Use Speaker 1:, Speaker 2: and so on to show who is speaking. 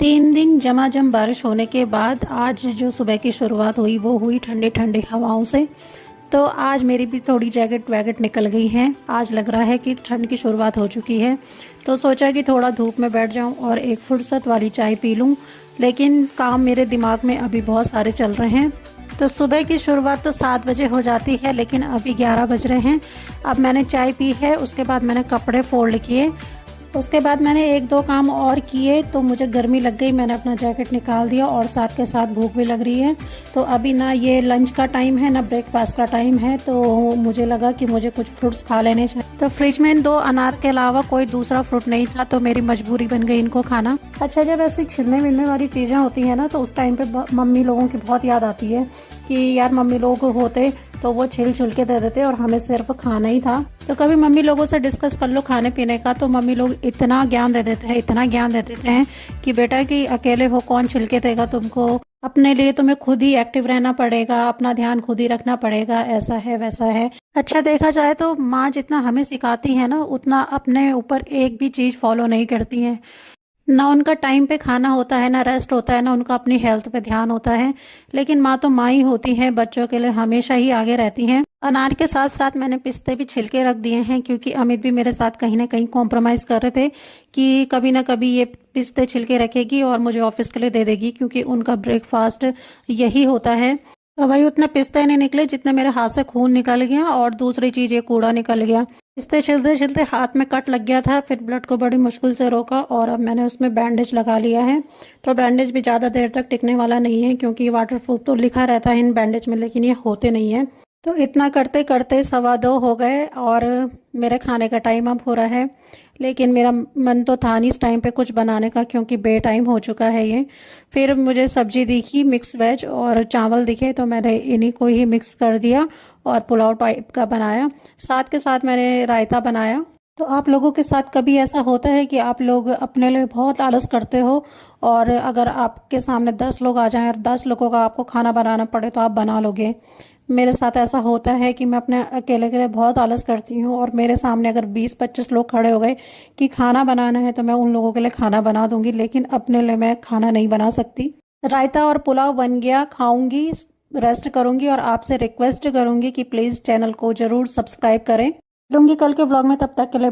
Speaker 1: 3 दिन झमाझम बारिश होने के बाद आज जो सुबह की शुरुआत हुई वो हुई ठंडी ठंडी हवाओं से। तो आज मेरी भी थोड़ी जैकेट वैकेट निकल गई हैं। आज लग रहा है कि ठंड की शुरुआत हो चुकी है। तो सोचा कि थोड़ा धूप में बैठ जाऊं और एक फुर्सत वाली चाय पी लूं, लेकिन काम मेरे दिमाग में अभी बहुत सारे चल रहे हैं। तो सुबह की शुरुआत तो 7 बजे हो जाती है, लेकिन अभी 11 बज रहे हैं। अब मैंने चाय पी है, उसके बाद मैंने कपड़े फोल्ड किए, उसके बाद मैंने एक दो काम और किए तो मुझे गर्मी लग गई। मैंने अपना जैकेट निकाल दिया और साथ के साथ भूख भी लग रही है। तो अभी ना ये लंच का टाइम है ना ब्रेकफास्ट का टाइम है, तो मुझे लगा कि मुझे कुछ फ्रूट्स खा लेने चाहिए। तो फ्रिज में 2 अनार के अलावा कोई दूसरा फ्रूट नहीं था, तो मेरी मजबूरी बन गई इनको खाना। अच्छा, जब ऐसी छिलने मिलने वाली चीज़ें होती हैं ना, तो उस टाइम पे मम्मी लोगों की बहुत याद आती है कि यार मम्मी लोग होते तो वो छिल छुल के दे देते और हमें सिर्फ खाना ही था। तो कभी मम्मी लोगों से डिस्कस कर लो खाने पीने का, तो मम्मी लोग इतना ज्ञान दे देते हैं, इतना ज्ञान दे देते हैं कि बेटा कि अकेले हो कौन छिल के देगा तुमको, अपने लिए तुम्हें खुद ही एक्टिव रहना पड़ेगा, अपना ध्यान खुद ही रखना पड़ेगा, ऐसा है वैसा है। अच्छा, देखा जाए तो माँ जितना हमें सिखाती है ना, उतना अपने ऊपर एक भी चीज फॉलो नहीं करती है। ना उनका टाइम पे खाना होता है, ना रेस्ट होता है, ना उनका अपनी हेल्थ पे ध्यान होता है। लेकिन माँ तो माँ ही होती हैं, बच्चों के लिए हमेशा ही आगे रहती हैं। अनार के साथ साथ मैंने पिस्ते भी छिलके रख दिए हैं, क्योंकि अमित भी मेरे साथ कहीं ना कहीं कॉम्प्रोमाइज़ कर रहे थे कि कभी ना कभी ये पिस्ते छिलके रखेगी और मुझे ऑफिस के लिए दे देगी, क्योंकि उनका ब्रेकफास्ट यही होता है। तो भाई उतने पिस्ते नहीं निकले जितने मेरे हाथ से खून निकल गया, और दूसरी चीज ये कूड़ा निकल गया। पिस्ते छिलते छिलते हाथ में कट लग गया था, फिर ब्लड को बड़ी मुश्किल से रोका और अब मैंने उसमें बैंडेज लगा लिया है। तो बैंडेज भी ज़्यादा देर तक टिकने वाला नहीं है, क्योंकि वाटर प्रूफ तो लिखा रहता है इन बैंडेज में, लेकिन ये होते नहीं है। तो इतना करते करते 2:15 हो गए और मेरे खाने का टाइम अब हो रहा है। लेकिन मेरा मन तो था नहीं इस टाइम पे कुछ बनाने का, क्योंकि बे टाइम हो चुका है ये। फिर मुझे सब्जी दिखी मिक्स वेज और चावल दिखे, तो मैंने इन्हीं को ही मिक्स कर दिया और पुलाव टाइप का बनाया। साथ के साथ मैंने रायता बनाया। तो आप लोगों के साथ कभी ऐसा होता है कि आप लोग अपने लिए बहुत आलस करते हो, और अगर आपके सामने 10 लोग आ जाएं और 10 लोगों का आपको खाना बनाना पड़े तो आप बना लोगे? मेरे साथ ऐसा होता है कि मैं अपने अकेले के लिए बहुत आलस करती हूँ, और मेरे सामने अगर 20-25 लोग खड़े हो गए कि खाना बनाना है, तो मैं उन लोगों के लिए खाना बना दूंगी, लेकिन अपने लिए मैं खाना नहीं बना सकती। रायता और पुलाव बन गया, खाऊंगी, रेस्ट करूंगी और आपसे रिक्वेस्ट करूंगी कि प्लीज़ चैनल को ज़रूर सब्सक्राइब करें। लूंगी कल के ब्लॉग में, तब तक के लिए